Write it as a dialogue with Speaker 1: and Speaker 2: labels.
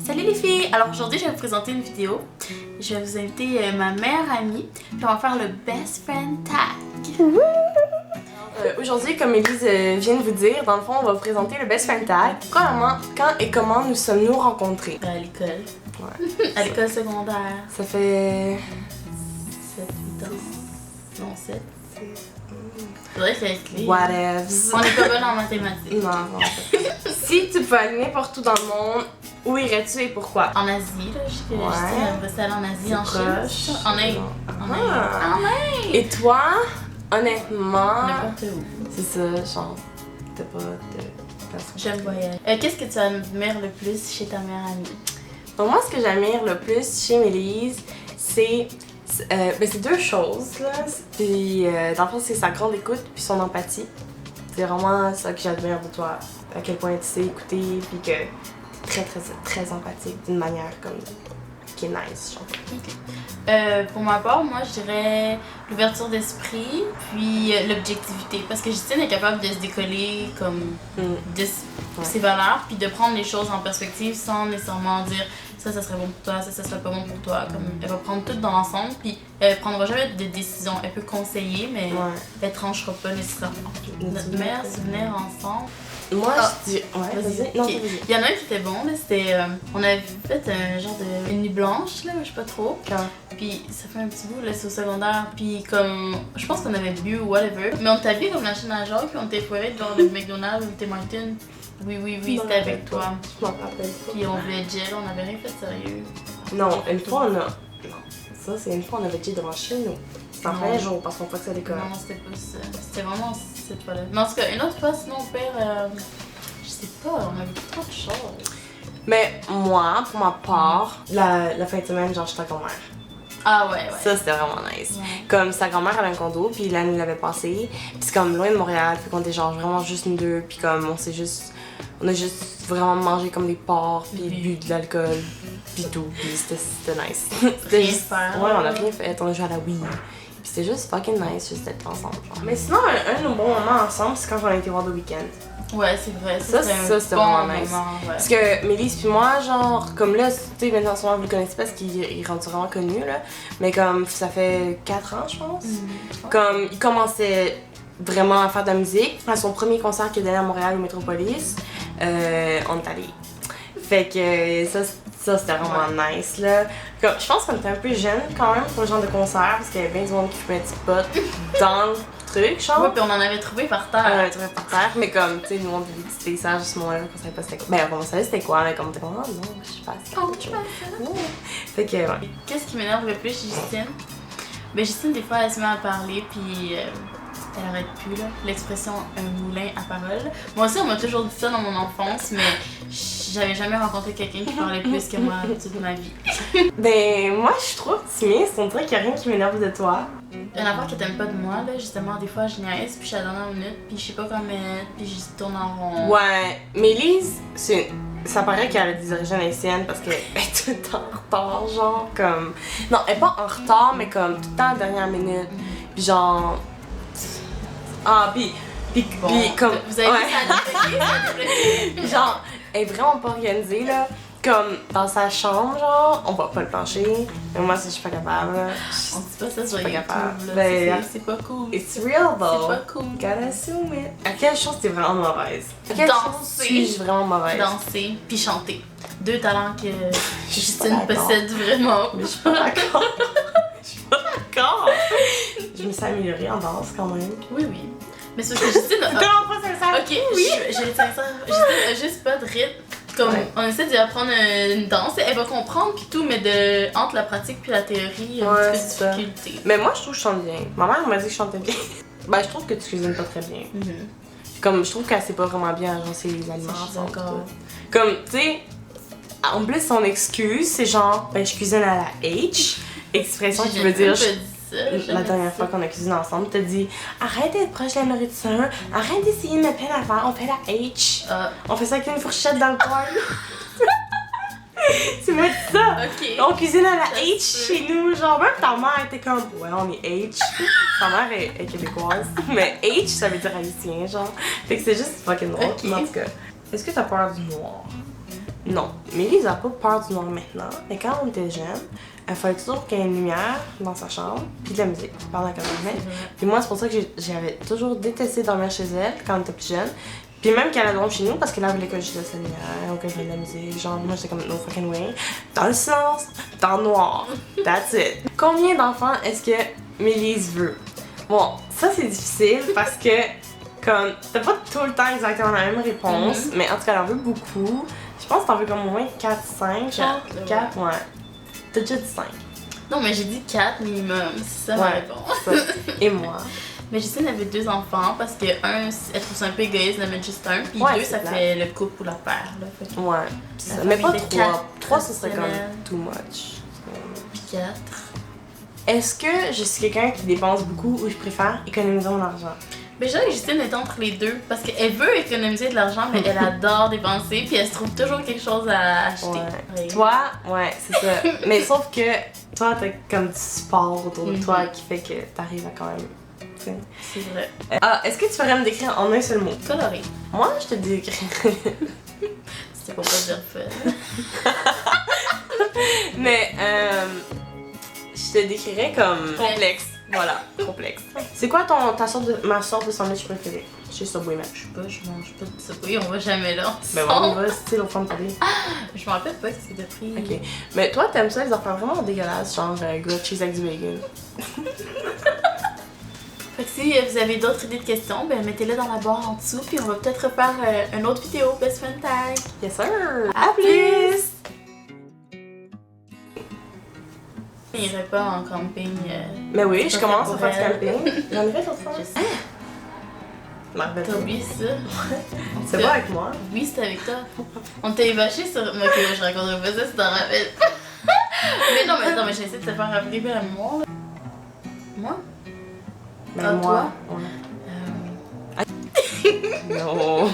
Speaker 1: Salut les filles! Alors aujourd'hui je vais vous présenter une vidéo. Je vais vous inviter ma meilleure amie, puis on va faire le Best Friend Tag.
Speaker 2: Aujourd'hui, comme Elise vient de vous dire, dans le fond on va vous présenter le Best Friend Tag. Premièrement, quand et comment nous sommes-nous rencontrés?
Speaker 1: À l'école.
Speaker 2: Ouais.
Speaker 1: À l'école secondaire.
Speaker 2: Ça fait...
Speaker 1: 7-8 ans. Non, 7. Faudrait calculer.
Speaker 2: Whatevs.
Speaker 1: On est pas bonne en mathématiques.
Speaker 2: Non. Si tu peux aller n'importe où dans le monde, où irais-tu et pourquoi?
Speaker 1: En Asie, là, je
Speaker 2: Ouais.
Speaker 1: j'aimerais aller en Asie, en
Speaker 2: Proche.
Speaker 1: Chine. En Inde. En Inde.
Speaker 2: Ah.
Speaker 1: En Inde!
Speaker 2: Et toi, honnêtement...
Speaker 1: N'importe où.
Speaker 2: C'est ça, genre, t'as pas de façon.
Speaker 1: J'aime voyager. Qu'est-ce que tu admires le plus chez ta meilleure amie?
Speaker 2: Donc moi, ce que j'admire le plus chez Mélise, c'est deux choses, là. Puis, dans le fond, c'est sa grande écoute puis son empathie. C'est vraiment ça que j'admire de toi. À quel point tu sais écouter puis que t'es très empathique d'une manière comme qui est nice, genre.
Speaker 1: Okay. Pour ma part, moi, je dirais l'ouverture d'esprit puis l'objectivité. Parce que Justine est capable de se décoller comme de ses valeurs puis de prendre les choses en perspective sans nécessairement dire ça serait bon pour toi, ça serait pas bon pour toi. Comme, elle va prendre tout dans l'ensemble puis elle prendra jamais de décision. Elle peut conseiller, mais elle tranchera pas nécessairement. Notre meilleur souvenir ensemble.
Speaker 2: Moi, je dis. Ouais, vas-y. Non,
Speaker 1: okay. Il y en a un qui était bon, là, c'était. On avait fait un genre de nuit blanche, là, je sais pas trop. Puis ça fait un petit bout, là, c'est au secondaire. Puis comme. Je pense qu'on avait bu ou whatever. Mais on était habillés comme la chaîne à genre, puis on était foirés genre le McDonald's ou Tim Hortons. Oui, c'était avec toi.
Speaker 2: Je m'en rappelle pas.
Speaker 1: Puis on voulait gel, on avait rien fait de sérieux.
Speaker 2: Non, une fois on a. Non, ça c'est une fois on avait gel devant chez nous. C'était en plein jour parce qu'on passait à l'école.
Speaker 1: Non, c'était pas ça. C'était vraiment cette fois-là. Mais en tout cas, une autre fois, sinon, au père. Je sais pas, on a vu trop de choses.
Speaker 2: Mais moi, pour ma part, la fin de semaine, genre, j'étais à grand-mère.
Speaker 1: Ah ouais.
Speaker 2: Ça, c'était vraiment nice.
Speaker 1: Ouais.
Speaker 2: Comme sa grand-mère avait un condo, puis l'année l'avait passé. Puis c'est comme loin de Montréal, puis qu'on était genre vraiment juste nous deux, puis comme on a juste vraiment mangé comme des porcs, puis bu de l'alcool, puis tout, puis c'était nice. C'était juste. Ouais, on a rien fait, on a joué à la Wii. Puis c'était juste fucking nice, juste d'être ensemble. Genre. Mais sinon, un de nos bons moments ensemble, c'est quand on a été voir The Weeknd.
Speaker 1: Ouais, c'est vrai.
Speaker 2: Ça c'était
Speaker 1: bon
Speaker 2: vraiment nice.
Speaker 1: moment, ouais.
Speaker 2: Parce que Mélise puis moi, genre, comme là, tu sais, maintenant, souvent, vous le connaissez pas parce qu'il est rendu vraiment connu, là. Mais comme, ça fait 4 ans, je pense. Comme, il commençait vraiment à faire de la musique. À son premier concert qu'il a donné à Montréal au Métropolis, on est allé. Fait que ça c'était vraiment nice, là. Comme, je pense qu'on était un peu jeunes quand même pour le genre de concert parce qu'il y avait bien du monde qui fumait du pot dans le truc, genre.
Speaker 1: Ouais, puis on en avait trouvé par terre.
Speaker 2: On en avait trouvé par terre, mais comme, tu sais, nous on avait des petits paysages à ce moment-là qu'on savait pas c'était quoi. Ben, on savait c'était quoi, mais comme, on était comme, oh non, je sais pas.
Speaker 1: Oh, je pense ça.
Speaker 2: Fait que, ouais.
Speaker 1: Qu'est-ce qui m'énerve le plus chez Justine? Ben, Justine, des fois, elle se met à parler, puis elle arrête plus, là. L'expression un moulin à parole. Moi aussi, on m'a toujours dit ça dans mon enfance, mais j'avais jamais rencontré quelqu'un qui parlait plus que moi toute ma vie.
Speaker 2: Ben, moi, je suis trop optimiste. On dirait qu'il y a rien qui m'énerve de toi.
Speaker 1: Une affaire que t'aimes pas de moi, là, justement, des fois, je niaise, puis je suis à la dernière minute, puis je sais pas comment mettre, puis je tourne en rond.
Speaker 2: Ouais, Mélise, ça paraît qu'elle a des origines haïtiennes parce qu'elle est tout le temps en retard, genre, comme... Non, elle est pas en retard, mais comme tout le temps à la dernière minute. Puis genre... Ah, puis comme...
Speaker 1: Vous avez vu ça a débloqué?
Speaker 2: Genre, elle est vraiment pas organisée, là. Comme dans sa chambre, genre, on voit pas le plancher. Mais moi, je suis pas capable.
Speaker 1: On dit pas ça sur
Speaker 2: pas
Speaker 1: YouTube,
Speaker 2: capable.
Speaker 1: là.
Speaker 2: Ben,
Speaker 1: C'est pas cool.
Speaker 2: It's real, though.
Speaker 1: C'est pas cool.
Speaker 2: Gotta assume it. À quelle chose t'es vraiment mauvaise? À quelle
Speaker 1: Danser.
Speaker 2: chose suis-je vraiment mauvaise?
Speaker 1: Danser, puis chanter. Deux talents que Justine
Speaker 2: pas d'accord.
Speaker 1: possède vraiment.
Speaker 2: Mais je suis pas d'accord. Je suis pas d'accord. Je me suis améliorée en danse quand même.
Speaker 1: Oui. Mais c'est parce que Justine a...
Speaker 2: Non, pas sincère.
Speaker 1: Ok, oui. Je vais être sincère. Justine a juste pas de rythme. Comme on essaie d'y apprendre une danse, elle va comprendre puis tout, mais entre la pratique puis la théorie, il y a un petit peu de difficulté.
Speaker 2: Mais moi, je trouve que je chante bien. Ma mère m'a dit que je chantais bien. Ben, je trouve que tu cuisines pas très bien. Comme, je trouve qu'elle sait pas vraiment bien agencer les aliments ensemble. Comme, tu sais, en plus, son excuse, c'est genre, ben, je cuisine à la H. Expression qui veut dire... La dernière fois qu'on a cuisiné ensemble, t'as dit arrête d'être proche de la nourriture, arrête d'essayer de mettre plein d'affaires, on fait la H. On fait ça avec une fourchette dans le coin. Tu m'as dit ça. On cuisine à la H chez nous, genre même ta mère était comme ouais on est H. Ta mère est québécoise, mais H ça veut dire haïtien genre. Fait que c'est juste fucking drôle. En tout cas, est-ce que t'as peur du noir? Non, Mélise a pas peur du noir maintenant, mais quand on était jeune, il fallait toujours qu'il y ait une lumière dans sa chambre, puis de la musique pendant qu'elle dormait. Puis moi, c'est pour ça que j'avais toujours détesté dormir chez elle quand on était plus jeune. Puis même qu'elle dormait chez nous, parce que là, elle voulait que je laisse la lumière, ou que je mette de la musique. Genre, moi, j'étais comme no fucking way. Dans le silence, dans le noir. That's it. Combien d'enfants est-ce que Mélise veut? Bon, ça, c'est difficile parce que, comme, t'as pas tout le temps exactement la même réponse, mais en tout cas, elle en veut beaucoup. Je pense que t'en veux comme au moins 4, 5. 4, ouais. T'as déjà dit 5.
Speaker 1: Non, mais j'ai dit 4 minimum, c'est ça ma réponse.
Speaker 2: Ça. Et moi?
Speaker 1: Mais Justine avait 2 enfants parce que, un, elle trouve ça un peu égoïste d'en mettre juste un, puis
Speaker 2: Ouais,
Speaker 1: 2, ça fait le couple ou la paire. Là, fait que
Speaker 2: Ouais.
Speaker 1: la
Speaker 2: Mais pas
Speaker 1: famille de
Speaker 2: 3.
Speaker 1: quatre
Speaker 2: 3, ce serait comme
Speaker 1: semaines.
Speaker 2: too much.
Speaker 1: Puis 4.
Speaker 2: Est-ce que je suis quelqu'un qui dépense beaucoup ou je préfère économiser mon argent?
Speaker 1: Mais je dirais que Justine est entre les deux parce qu'elle veut économiser de l'argent, mais elle adore dépenser, puis elle se trouve toujours quelque chose à acheter.
Speaker 2: Ouais.
Speaker 1: Ouais.
Speaker 2: Toi, ouais, c'est ça. Mais sauf que toi, t'as comme du support autour de toi qui fait que t'arrives à quand même. T'sais.
Speaker 1: C'est vrai.
Speaker 2: Ah, est-ce que tu ferais me décrire en un seul mot?
Speaker 1: Coloré.
Speaker 2: Moi, je te décrirais.
Speaker 1: C'était pour pas dire fun.
Speaker 2: Mais, je te décrirais comme complexe. Voilà, complexe. C'est quoi ma sorte de sandwich préférée chez Subway même?
Speaker 1: Je sais pas, je mange pas de ça. Oui, on va jamais là.
Speaker 2: Ben ouais, on va, c'est au fond de parler.
Speaker 1: Je me rappelle pas ce que t'as pris.
Speaker 2: Ok. Mais toi, t'aimes ça les affaires vraiment dégueulasses, genre grilled cheese avec du bacon.
Speaker 1: Fait que si vous avez d'autres idées de questions, ben mettez-les dans la barre en dessous, puis on va peut-être refaire une autre vidéo Best Friend Tag.
Speaker 2: Yes sir!
Speaker 1: À plus! Il irait pas en camping.
Speaker 2: Mais oui,
Speaker 1: c'est
Speaker 2: je
Speaker 1: pas
Speaker 2: commence
Speaker 1: fait
Speaker 2: à
Speaker 1: pour
Speaker 2: faire du
Speaker 1: elle.
Speaker 2: camping. J'en ai fait l'autre fois.
Speaker 1: Je sais. T'as oublié ça?
Speaker 2: C'est pas avec moi.
Speaker 1: Oui, c'était avec toi. On t'a évaché sur. Ok, je raconterai pas ça si t'en rappelles. mais j'essaie de te faire rappeler la mémoire. Là. Moi?
Speaker 2: Ben
Speaker 1: Ah,
Speaker 2: moi.
Speaker 1: toi?
Speaker 2: Ouais. Non.